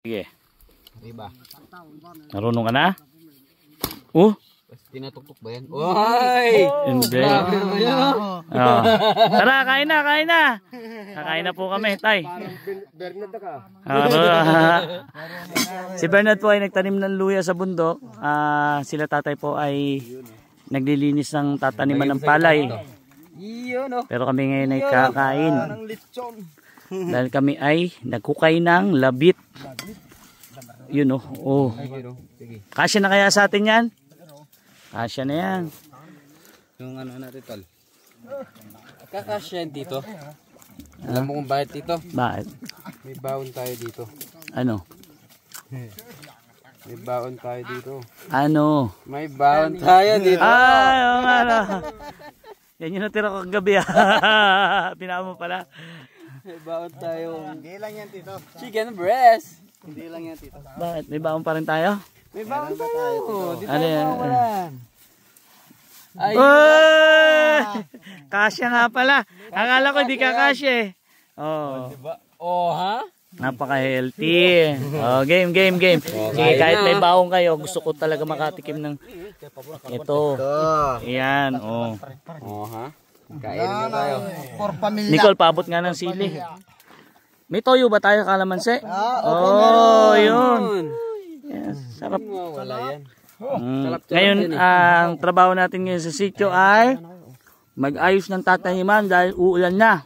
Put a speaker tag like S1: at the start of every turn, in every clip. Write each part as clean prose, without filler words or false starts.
S1: Sige.
S2: Iba.
S1: Marunong ka na?
S2: Tinatuktok ba yan? Oy!
S1: Hindi. Tara, kain na, kain na. Kakain na po kami, tay.
S2: Bernard ka.
S1: Si Bernard po ay nagtanim ng luya sa bundok. Sila tatay po ay naglilinis ng tataniman ng palay. Pero kami ngayon ay kakain. Dahil kami ay nagkukay ng labit. Yun oh. Kasya na kaya sa atin yan? Kasya na yan.
S2: Yung ano natin tol. Kakasya yan dito. Alam mo kung bakit dito?
S1: Bakit?
S2: May baon tayo dito.
S1: Ano?
S2: May baon tayo dito.
S1: Ano?
S2: May baon tayo dito.
S1: Yung ano. Yan yung natira ko kagabi. Pinaka mo pala.
S2: May baon tayo.
S3: Hindi lang yan, Tito.
S2: Chicken breast.
S3: Hindi lang yan, Tito.
S1: Bakit? May baon pa rin tayo?
S2: May baon tayo. Di
S1: Ano
S2: tayo
S1: yan?
S2: mawalan. Ay,
S1: Uy! Kasya nga pala. Akala ko hindi ka kasya eh. Oh.
S2: diba? Oh, ha?
S1: Napaka-healthy. Oh, game. Sige, kahit may baong kayo, gusto ko talaga makatikim ng ito. Ayan, oh.
S2: Oh, ha? Kain na tayo.
S3: For pamilya.
S1: Nicole, paabot nga ng sili. May toyo ba tayo, kalamansi? Yun. Yes, sarap.
S2: Wala yan.
S1: Ngayon, ang trabaho natin ngayon sa sitio ay mag-ayos ng tatahiman dahil uulan na.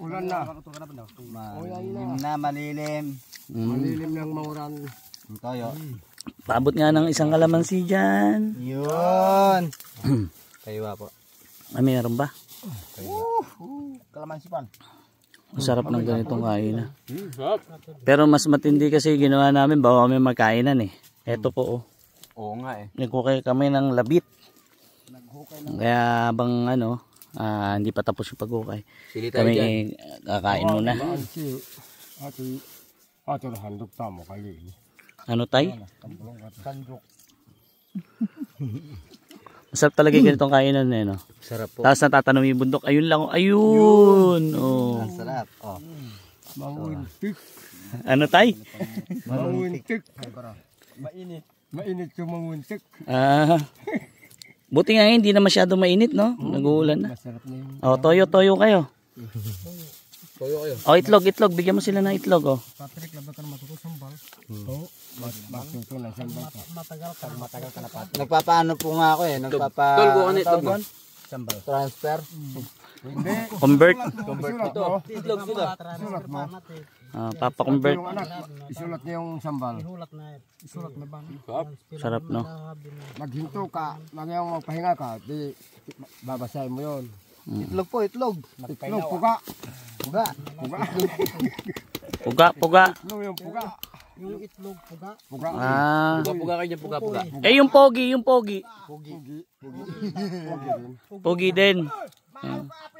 S3: Malilim. Malilim ng mauran. Toyo.
S1: Paabot nga ng isang kalamansi dyan.
S3: Yun. Kaywa po.
S1: Meron ba?
S3: Kalamansi pan.
S1: Masarap ng ganitong kainan. Pero mas matindi kasi ginawa namin bago kami magkainan eh. Eto po oh.
S2: Oo nga eh.
S1: Nagkukay kami ng labit. Kaya bang ano, hindi pa tapos yung paghukay.
S2: Sili tayo dyan.
S1: Kami kakain muna. Ano tay? Masarap talaga yung ganitong kainan eh, no?
S2: Sarap po.
S1: Tapos natatanong yung bundok. Ayun lang. Ayun. Oh.
S3: Sarap. Oh.
S1: Ano tay?
S3: Manguntik.
S2: Mainit yung manguntik.
S1: Buti nga hindi na masyado mainit, no? Nag-uulan na.
S2: Masarap na yun.
S1: Oh, toyo kayo.
S2: Toyo kayo.
S1: Oh, itlog. Bigyan mo sila ng itlog, oh.
S2: Patrick, labda ka na matuto sambal. Oo. Matuto ng sambal ka. Matagal ka na Patrick.
S3: Nagpapaano po nga ako eh.
S2: Tol, bukan na itlog mo.
S3: Sambal. Transfer.
S2: Hindi.
S1: Convert.
S2: Ito. Itlog sila.
S3: Isulat mo.
S1: Papa-convert.
S2: Yung anak, isulat niya yung sambal. Isulat na ba?
S1: Sarap, no?
S2: Maghinto ka, magyang magpahinga ka, di babasahin mo yun.
S3: Itlog po, itlog.
S2: Itlog, puga.
S3: Puga.
S1: Puga.
S2: Itlog yung puga.
S3: Yung itlog, puga.
S2: Puga.
S4: Puga kayo dyan, puga.
S1: Eh, yung pogi. Pogi din.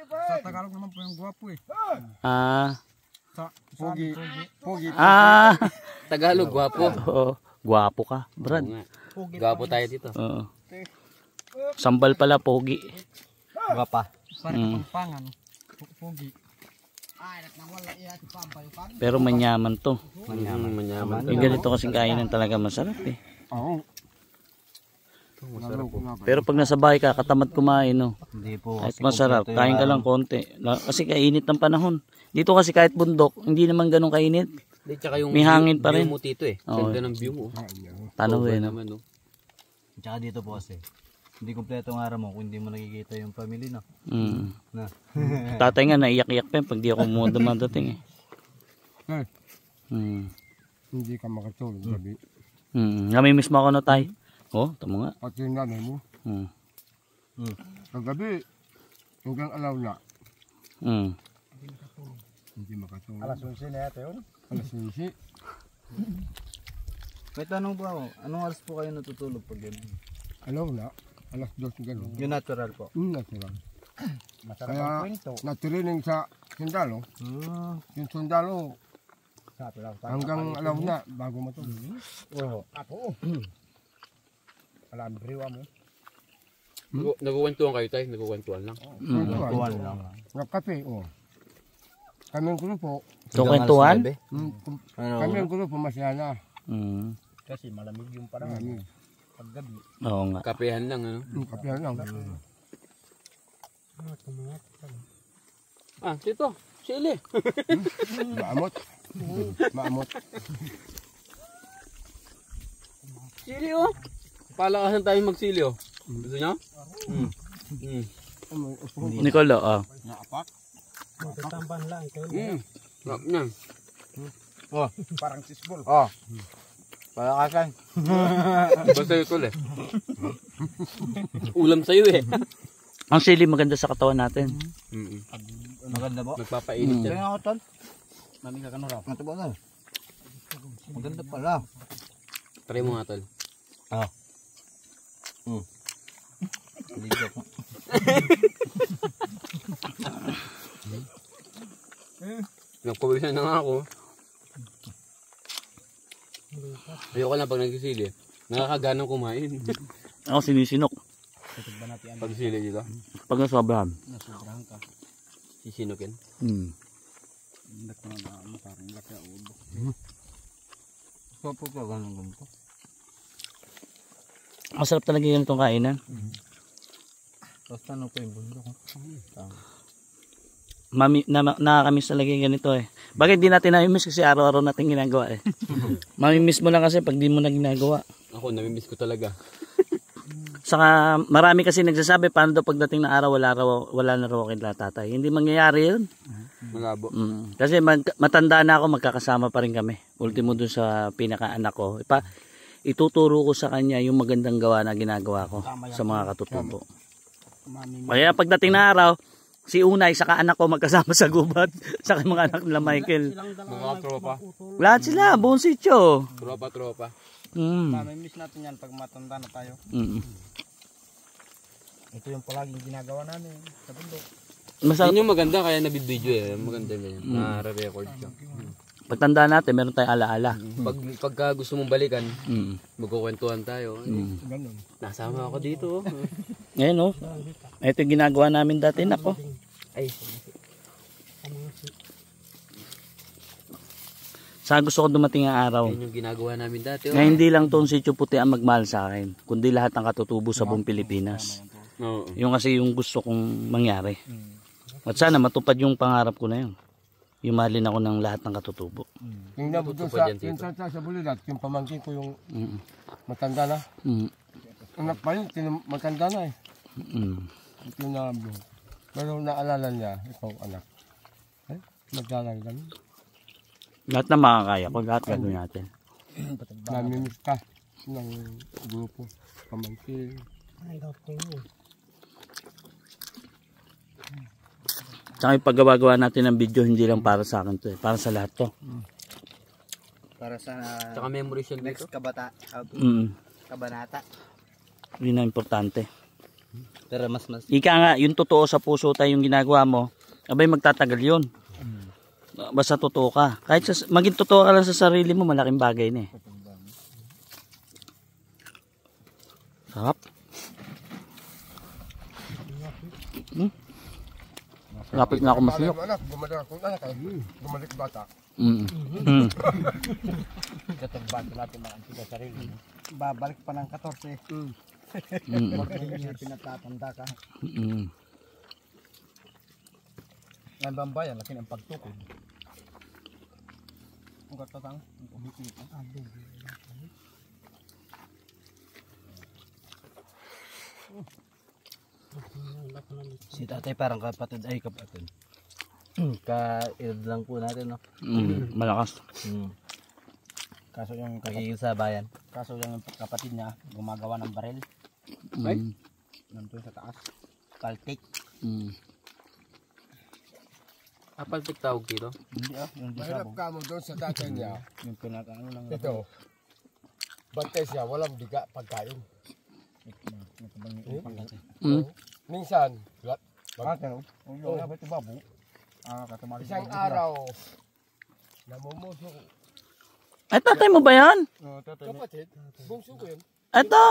S2: Sa Tagalog naman po yung guwapo eh. Pogi.
S4: Tagalog, gwapo.
S1: Oo. Gwapo ka, Brad.
S4: Gwapo tayo dito.
S1: Oo. Sambal pala, pogi.
S3: Puga pa.
S2: Pangan. Pogi.
S1: Pero manyaman to.
S4: Manyaman.
S1: Yung ganito kasing kainan talaga masarap eh.
S2: Oo.
S1: Pero pag nasa bahay ka, katamad kumain, no?
S3: Hindi po.
S1: Kahit masarap, kain ka lang konti. Kasi kainit ng panahon. Dito kasi kahit bundok, hindi naman ganun kainit.
S4: Tsaka yung
S1: May hangin pa rin.
S4: view mo dito eh.
S1: Oo.
S4: Ganda ng view mo.
S1: Tanaw eh, no?
S4: Naman, no?
S3: Tsaka dito po kasi. Hindi kompleto ng araw mo kung hindi mo nakikita yung family na. Na.
S1: Tatay nga, naiyak-iyak pa yun pag di ako mo dumadating eh.
S2: Hindi ka makatulog gabi.
S1: Namimiss mo ako na tay. Oh, tama nga.
S2: Pati yung nanay mo. Kagabi, hanggang alaw na. Hindi makatulog.
S3: Alas 11 na yata yun.
S2: Alas 11.
S3: May tanong po ako. Anong oras po kayo natutulog pag gano'n?
S2: Alaw na. Alas 2 gano'n.
S3: Yung natural po.
S2: Natural. Kaya natiriling sa sundalo. Yung sundalo hanggang alaw na bago matulog.
S3: Oo.
S2: Ako. Alam briwa mo.
S4: Nagkukwentuhan kayo tayo, nagkukwentuhan lang.
S3: Kuwan lang.
S2: Nagkape, oh. Kami ang grupo.
S1: So, kwentuhan?
S2: Kami ang grupo masaya na. Kasi malamig yung panahon. Paggabi.
S1: Oo nga.
S4: Kapehan lang, ano?
S2: Kapihan lang.
S4: Ah, dito. Sili.
S2: Maamot. Maamot.
S4: Sili, oh. Palakasan tayo magsili, oh. Gusto nyo?
S1: Nicolo, oh.
S2: Naapak.
S5: Magtatamban lang kayo.
S4: Sarap niyan.
S2: Oh, parang sisbol. Oh. Palakasan.
S4: Basta ito, eh. Ulam sa'yo, eh.
S1: Ang sili maganda sa katawan natin.
S3: Maganda po.
S4: Nagpapainit yan.
S3: Kaya ako tol. Maming kakanura. Ito ba tol? Maganda pala.
S4: Try mo nga, tol.
S3: Ligo ko.
S4: Nagpawisan na nga ako. Ayoko na pag nagsisili. Nakakaganang kumain.
S1: Ako sinisinok.
S4: Pag sili dito,
S1: Pag nasobrahan.
S3: Nasubrahan ka.
S4: sisinukin.
S3: Sopo ka ganun ganito.
S1: Masarap talaga yung ganitong kainan.
S3: Tapos tanong ko yung bundok.
S1: Nakakamiss talaga yung ganito eh. Bakit di natin namimiss kasi araw-araw natin ginagawa eh. Mamimiss mo lang kasi pag di mo na ginagawa.
S4: Ako, namimiss ko talaga.
S1: Saka marami kasi nagsasabi paano daw pagdating ng araw wala na raw kila tatay. Hindi mangyayari yun.
S4: Malabo.
S1: Kasi matanda na ako, magkakasama pa rin kami. Ultimo dun sa pinakaanak ko. Ituturo ko sa kanya yung magandang gawa na ginagawa ko sa mga katutubo. Kaya pagdating na araw, si Unay saka anak ko magkasama sa gubat, saka mga anak nila Michael.
S4: Mga tropa.
S1: Lahat sila, buong sityo.
S4: Tropa.
S2: Mamimiss natin yan pag matanda na tayo.
S5: Ito yung palaging ginagawa namin sa bundok.
S4: Yun yung maganda, kaya nabibideo eh. Maganda ganyan. Nare-record siya.
S1: Pagtanda natin, meron tayong alaala.
S4: Pagka gusto mong balikan, magkukwentuhan tayo.
S2: Ganun.
S4: Nasama ako dito.
S1: Ngayon oh. Ito yung ginagawa namin dati na po.
S4: Ay.
S1: Sa gusto ko dumating ang araw.
S4: Yun yung ginagawa namin dati.
S1: Na hindi lang tong sityo puti ang magmahal sa akin, kundi lahat ng katutubo sa buong Pilipinas.
S4: Oo.
S1: Yung kasi yung gusto kong mangyari. At sana matupad yung pangarap ko na yun. Yung mahalin ako ng lahat ng katutubo.
S2: Yung nabudol sa bulilat, yung pamangkin ko yung matanda na. Anak pa yun, matanda na eh. Ito yung nabudol. Pero naalala niya, ikaw anak. Eh, magdalang ganun.
S1: Lahat na makakaya ko, lahat gagawin natin.
S2: Namimiss ka ng grupo, pamangkin.
S5: Ay, daw ko yun.
S1: Tsaka yung paggawa natin ng video, hindi lang para sa akin to eh. Para sa lahat to.
S3: Para sa
S4: Tsaka memory siya dito.
S3: kabanata.
S1: Yun ang importante.
S3: Pero mas.
S1: Ika nga, yung totoo sa puso tayo yung ginagawa mo, abay magtatagal yun. Basta totoo ka. Kahit maging totoo ka lang sa sarili mo, malaking bagay na eh. Sarap. Lapit na ako masilok.
S2: Anak, bumalik akong anak ay bumalik bata.
S5: Katagbato natin mga antiga sarili. Babalik pa ng 14. Huwag na pinatatanda ka. Yan ba ang bayan? Laki ng pagtukod. Ang katatang, ang kumikita.
S3: Si tatay parang kapatid. Ka-edad lang po natin, no?
S1: Malakas.
S5: Kaso yung
S3: Pagiging sa bayan.
S5: kaso yung kapatid niya gumagawa ng baril.
S4: Ay.
S5: Nandun sa taas. Kaltik.
S4: Apaltik tawag dito.
S5: Hindi yung
S2: Mahirap
S5: disabog.
S2: ka mo doon sa tatay niya.
S5: Yung pinakaano lang.
S2: Ito, bantay siya, walang biga pagkain. Minsan, isang araw, namumuso ko.
S1: Ay, tatay mo ba yan?
S2: Kapatid, bungso ko yun.
S1: Ito.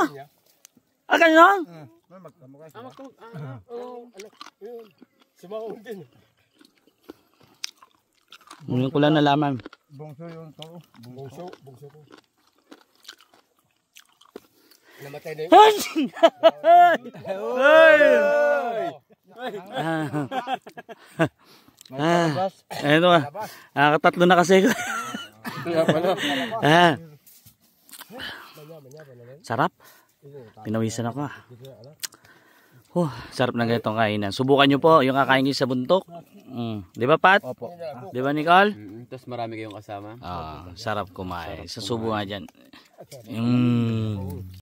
S1: Ganyan?
S2: Anak, yun. Sumaon din.
S1: Ngayon ko lang nalaman.
S5: Bungso yung to.
S2: Bungso ko. Namatay na yun.
S1: Ito katatlo na kasi. Sarap. Pinawisan ako. Sarap na ganitong kainan. Subukan nyo po yung kakain nyo sa bundok. Di ba, Pat?
S5: Opo.
S1: Di ba, Nicole?
S4: Tapos marami kayong kasama.
S1: Sarap kumain. Sa subo nga dyan.